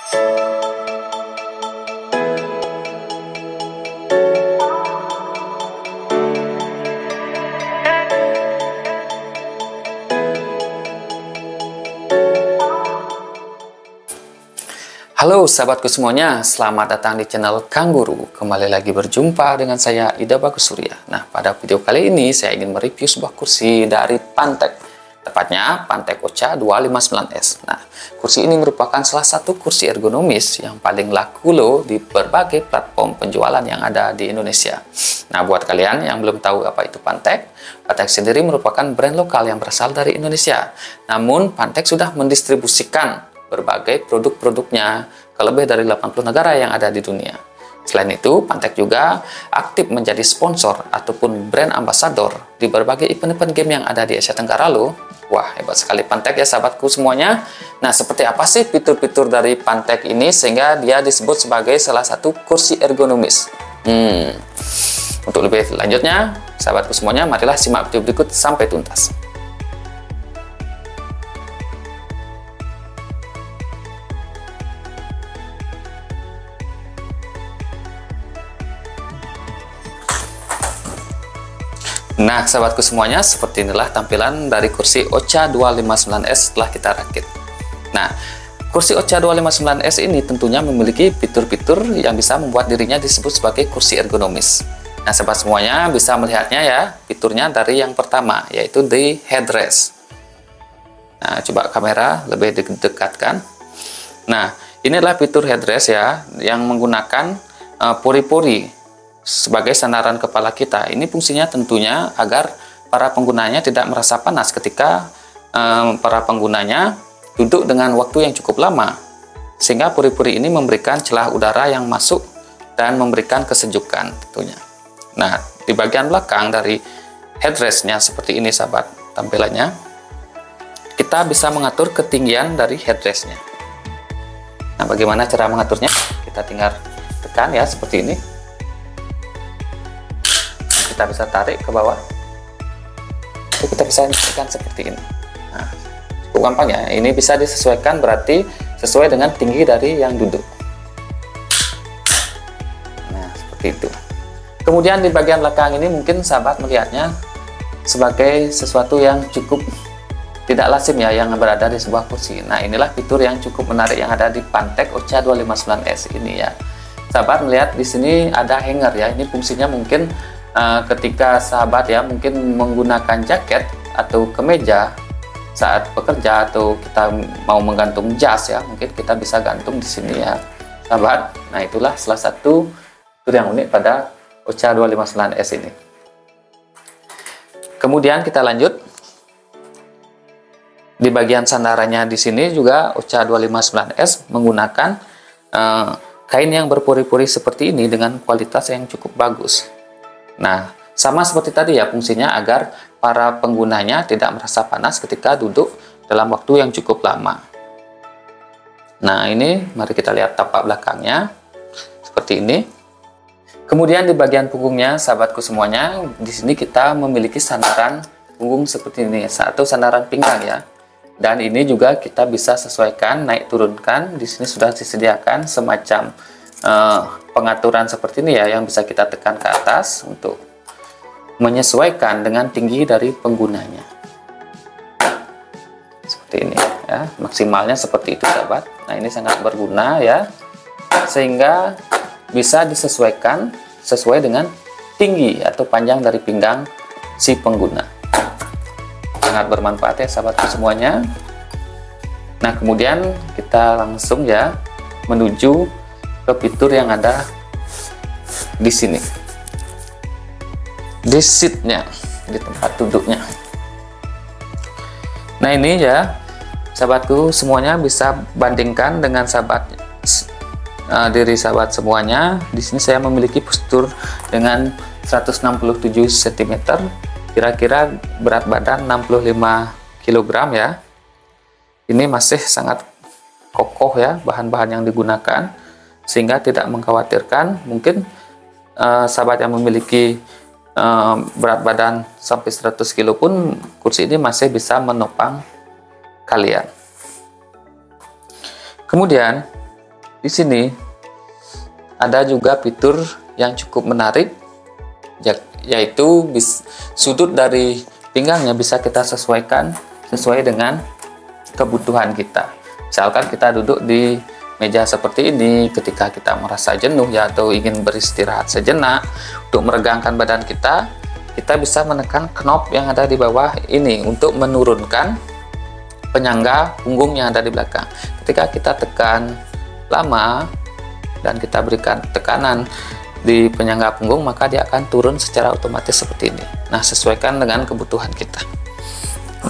Halo sahabatku semuanya, selamat datang di channel Kang Guru. Kembali lagi berjumpa dengan saya Ida Bagus Surya. Nah, pada video kali ini saya ingin mereview sebuah kursi dari Pantek, tepatnya Pantek Ocha 259S. Nah, kursi ini merupakan salah satu kursi ergonomis yang paling laku loh di berbagai platform penjualan yang ada di Indonesia. Nah, buat kalian yang belum tahu apa itu Pantek, Pantek sendiri merupakan brand lokal yang berasal dari Indonesia. Namun, Pantek sudah mendistribusikan berbagai produk-produknya ke lebih dari 80 negara yang ada di dunia. Selain itu, Pantek juga aktif menjadi sponsor ataupun brand ambassador di berbagai event-event game yang ada di Asia Tenggara loh. Wah, hebat sekali Pantek ya sahabatku semuanya. Nah, seperti apa sih fitur-fitur dari Pantek ini sehingga dia disebut sebagai salah satu kursi ergonomis? Untuk lebih lanjutnya, sahabatku semuanya, marilah simak video berikut sampai tuntas. Nah, sahabatku semuanya, seperti inilah tampilan dari kursi Ocha 259S setelah kita rakit. Nah, kursi Ocha 259S ini tentunya memiliki fitur-fitur yang bisa membuat dirinya disebut sebagai kursi ergonomis. Nah, sahabat semuanya bisa melihatnya ya, fiturnya dari yang pertama, yaitu di headrest. Nah, coba kamera lebih didekatkan. Nah, inilah fitur headrest ya, yang menggunakan pori-pori sebagai sandaran kepala kita. Ini fungsinya tentunya agar para penggunanya tidak merasa panas ketika para penggunanya duduk dengan waktu yang cukup lama, sehingga puri-puri ini memberikan celah udara yang masuk dan memberikan kesejukan tentunya. Nah, di bagian belakang dari headrestnya seperti ini sahabat tampilannya, kita bisa mengatur ketinggian dari headrestnya. Nah, bagaimana cara mengaturnya? Kita tinggal tekan ya seperti ini. Kita bisa tarik ke bawah, itu kita bisa tekan seperti ini. Nah, cukup gampang ya, ini bisa disesuaikan, berarti sesuai dengan tinggi dari yang duduk. Nah, seperti itu. Kemudian di bagian belakang ini mungkin sahabat melihatnya sebagai sesuatu yang cukup tidak lazim ya, yang berada di sebuah kursi. Nah, inilah fitur yang cukup menarik yang ada di Pantek Ocha 259S ini ya. Sahabat melihat di sini ada hanger ya, ini fungsinya mungkin ketika sahabat ya mungkin menggunakan jaket atau kemeja saat bekerja, atau kita mau menggantung jas ya, mungkin kita bisa gantung di sini ya sahabat. Nah, itulah salah satu fitur yang unik pada Ocha 259S ini. Kemudian kita lanjut di bagian sandarannya. Di sini juga Ocha 259S menggunakan kain yang berpori-pori seperti ini dengan kualitas yang cukup bagus. Nah, sama seperti tadi ya, fungsinya agar para penggunanya tidak merasa panas ketika duduk dalam waktu yang cukup lama. Nah, ini mari kita lihat tapak belakangnya seperti ini. Kemudian di bagian punggungnya, sahabatku semuanya, di sini kita memiliki sandaran punggung seperti ini, atau sandaran pinggang ya. Dan ini juga kita bisa sesuaikan naik turunkan. Di sini sudah disediakan semacam pengaturan seperti ini ya, yang bisa kita tekan ke atas untuk menyesuaikan dengan tinggi dari penggunanya. Seperti ini ya, maksimalnya seperti itu sahabat. Nah, ini sangat berguna ya, sehingga bisa disesuaikan sesuai dengan tinggi atau panjang dari pinggang si pengguna. Sangat bermanfaat ya sahabatku semuanya. Nah, kemudian kita langsung ya menuju ke fitur yang ada di sini, di seatnya, di tempat duduknya. Nah, ini ya sahabatku semuanya, bisa bandingkan dengan diri sahabat semuanya. Di sini saya memiliki postur dengan 167 cm, kira-kira berat badan 65 kg ya. Ini masih sangat kokoh ya bahan-bahan yang digunakan, sehingga tidak mengkhawatirkan. Mungkin sahabat yang memiliki berat badan sampai 100 kg pun kursi ini masih bisa menopang kalian. Kemudian di sini ada juga fitur yang cukup menarik, yaitu sudut dari pinggangnya bisa kita sesuaikan sesuai dengan kebutuhan kita. Misalkan kita duduk di meja seperti ini ketika kita merasa jenuh ya, atau ingin beristirahat sejenak untuk meregangkan badan kita bisa menekan knob yang ada di bawah ini untuk menurunkan penyangga punggung yang ada di belakang. Ketika kita tekan lama dan kita berikan tekanan di penyangga punggung, maka dia akan turun secara otomatis seperti ini. Nah, sesuaikan dengan kebutuhan kita.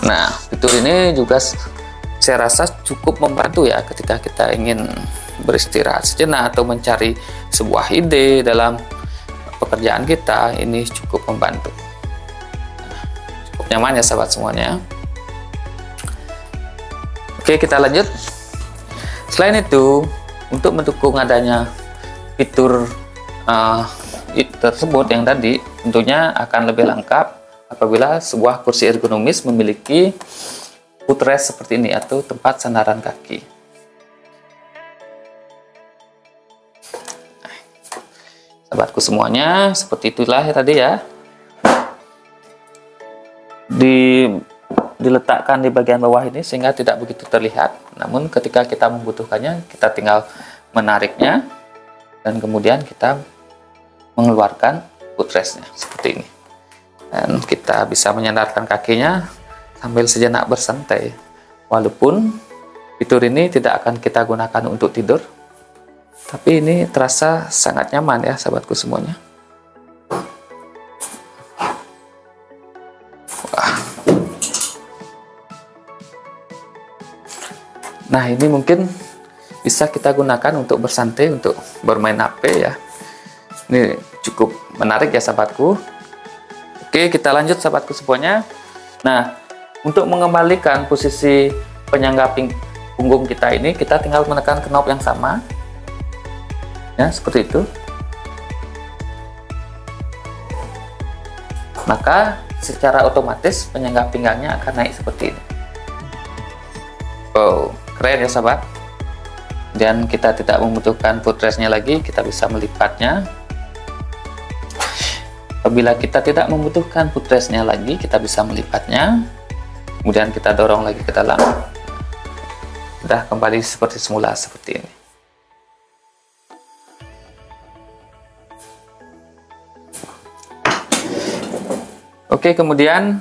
Nah, fitur ini juga saya rasa cukup membantu ya ketika kita ingin beristirahat sejenak atau mencari sebuah ide dalam pekerjaan kita. Ini cukup membantu. Cukup nyaman ya sahabat semuanya. Oke, kita lanjut. Selain itu, untuk mendukung adanya fitur tersebut yang tadi, tentunya akan lebih lengkap apabila sebuah kursi ergonomis memiliki footrest seperti ini atau tempat sandaran kaki. Sahabatku semuanya, seperti itulah ya tadi ya. Diletakkan di bagian bawah ini sehingga tidak begitu terlihat. Namun ketika kita membutuhkannya, kita tinggal menariknya dan kemudian kita mengeluarkan footrestnya seperti ini. Dan kita bisa menyandarkan kakinya sambil sejenak bersantai. Walaupun fitur ini tidak akan kita gunakan untuk tidur, tapi ini terasa sangat nyaman ya sahabatku semuanya. Wah. Nah, ini mungkin bisa kita gunakan untuk bersantai, untuk bermain HP ya. Ini cukup menarik ya sahabatku. Oke, kita lanjut sahabatku semuanya. Nah, untuk mengembalikan posisi penyangga punggung kita ini, kita tinggal menekan knob yang sama. Ya, seperti itu. Maka secara otomatis penyangga pinggangnya akan naik seperti ini. Wow, keren ya sahabat. Dan kita tidak membutuhkan footrestnya lagi, kita bisa melipatnya. Apabila kita tidak membutuhkan footrestnya lagi, kita bisa melipatnya. Kemudian kita dorong lagi ke dalam. Sudah kembali seperti semula seperti ini. Oke, kemudian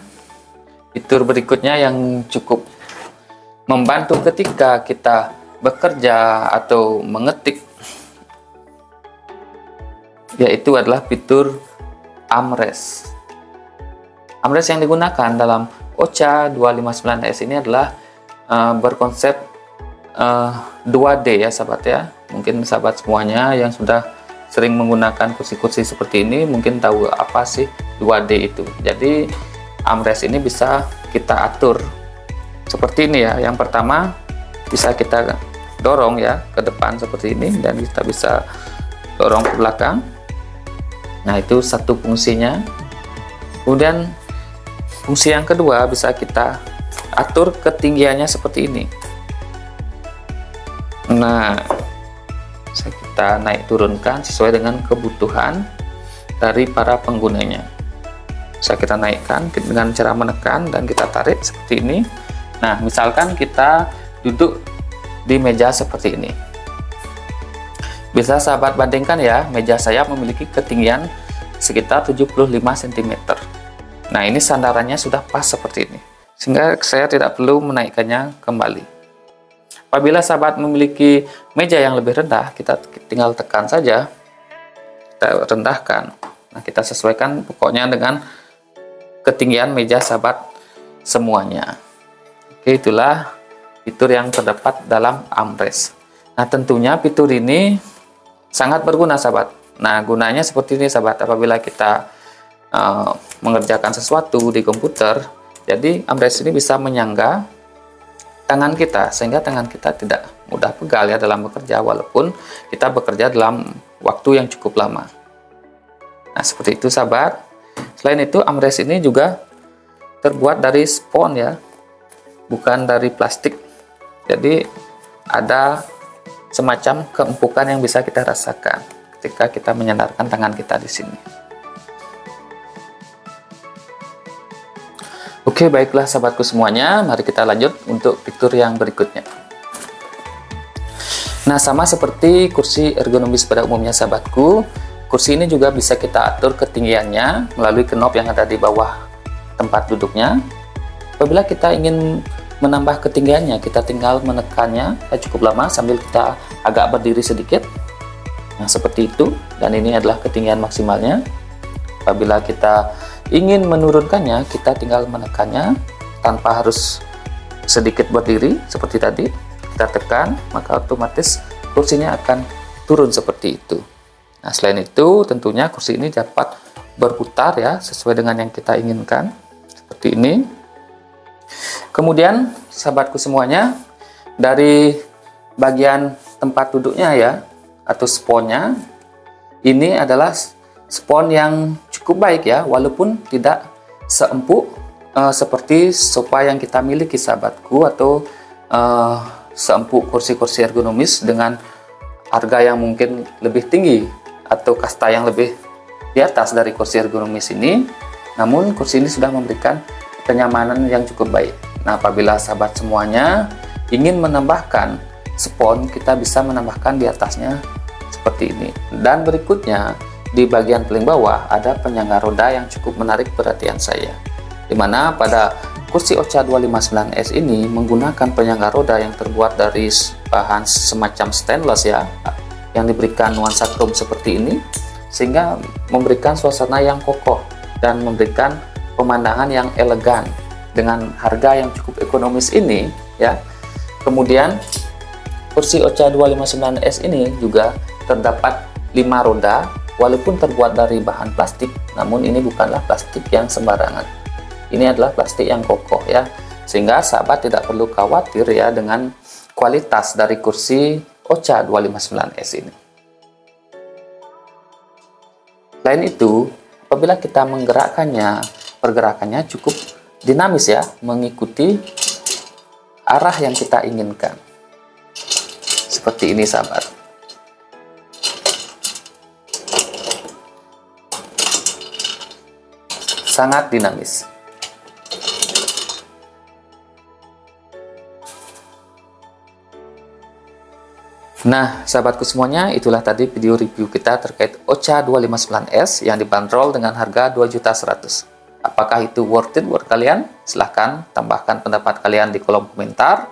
fitur berikutnya yang cukup membantu ketika kita bekerja atau mengetik, yaitu adalah fitur armrest. Armrest yang digunakan dalam OCA 259S ini adalah berkonsep 2D ya sahabat ya. Mungkin sahabat semuanya yang sudah sering menggunakan kursi-kursi seperti ini mungkin tahu apa sih 2D itu. Jadi armrest ini bisa kita atur seperti ini ya. Yang pertama bisa kita dorong ya ke depan seperti ini, dan kita bisa dorong ke belakang. Nah, itu satu fungsinya. Kemudian fungsi yang kedua bisa kita atur ketinggiannya seperti ini. Nah, bisa kita naik turunkan sesuai dengan kebutuhan dari para penggunanya. Bisa kita naikkan dengan cara menekan dan kita tarik seperti ini. Nah, misalkan kita duduk di meja seperti ini. Bisa sahabat bandingkan ya, meja saya memiliki ketinggian sekitar 75 cm. Nah, ini sandarannya sudah pas seperti ini, sehingga saya tidak perlu menaikkannya kembali. Apabila sahabat memiliki meja yang lebih rendah, kita tinggal tekan saja, kita rendahkan. Nah, kita sesuaikan pokoknya dengan ketinggian meja sahabat semuanya. Oke, itulah fitur yang terdapat dalam armrest. Nah, tentunya fitur ini sangat berguna sahabat. Nah, gunanya seperti ini sahabat. Apabila kita mengerjakan sesuatu di komputer, jadi armrest ini bisa menyangga tangan kita sehingga tangan kita tidak mudah pegal ya dalam bekerja, walaupun kita bekerja dalam waktu yang cukup lama. Nah, seperti itu sahabat. Selain itu, armrest ini juga terbuat dari spons ya, bukan dari plastik. Jadi ada semacam keempukan yang bisa kita rasakan ketika kita menyandarkan tangan kita di sini. Oke, baiklah sahabatku semuanya, mari kita lanjut untuk fitur yang berikutnya. Nah, sama seperti kursi ergonomis pada umumnya sahabatku, kursi ini juga bisa kita atur ketinggiannya melalui knob yang ada di bawah tempat duduknya. Apabila kita ingin menambah ketinggiannya, kita tinggal menekannya cukup lama sambil kita agak berdiri sedikit. Nah, seperti itu, dan ini adalah ketinggian maksimalnya. Apabila kita ingin menurunkannya, kita tinggal menekannya tanpa harus sedikit berdiri seperti tadi. Kita tekan, maka otomatis kursinya akan turun seperti itu. Nah, selain itu tentunya kursi ini dapat berputar ya sesuai dengan yang kita inginkan seperti ini. Kemudian sahabatku semuanya, dari bagian tempat duduknya ya atau sponnya, ini adalah spon yang cukup baik ya, walaupun tidak seempuk seperti sofa yang kita miliki sahabatku, atau seempuk kursi-kursi ergonomis dengan harga yang mungkin lebih tinggi atau kasta yang lebih di atas dari kursi ergonomis ini. Namun kursi ini sudah memberikan kenyamanan yang cukup baik. Nah, apabila sahabat semuanya ingin menambahkan spon, kita bisa menambahkan di atasnya seperti ini. Dan berikutnya di bagian paling bawah ada penyangga roda yang cukup menarik perhatian saya, dimana pada kursi Ocha 259S ini menggunakan penyangga roda yang terbuat dari bahan semacam stainless ya, yang diberikan nuansa chrome seperti ini, sehingga memberikan suasana yang kokoh dan memberikan pemandangan yang elegan dengan harga yang cukup ekonomis ini ya. Kemudian kursi Ocha 259S ini juga terdapat 5 roda, walaupun terbuat dari bahan plastik, namun ini bukanlah plastik yang sembarangan. Ini adalah plastik yang kokoh ya, sehingga sahabat tidak perlu khawatir ya dengan kualitas dari kursi Ocha 259S ini. Selain itu, apabila kita menggerakkannya, pergerakannya cukup dinamis ya, mengikuti arah yang kita inginkan. Seperti ini sahabat. Sangat dinamis. Nah, sahabatku semuanya, itulah tadi video review kita terkait Ocha 259S yang dibanderol dengan harga 2.100.000. Apakah itu worth it buat kalian? Silahkan tambahkan pendapat kalian di kolom komentar.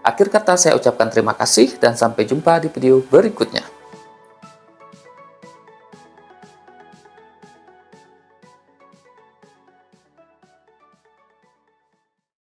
Akhir kata saya ucapkan terima kasih dan sampai jumpa di video berikutnya.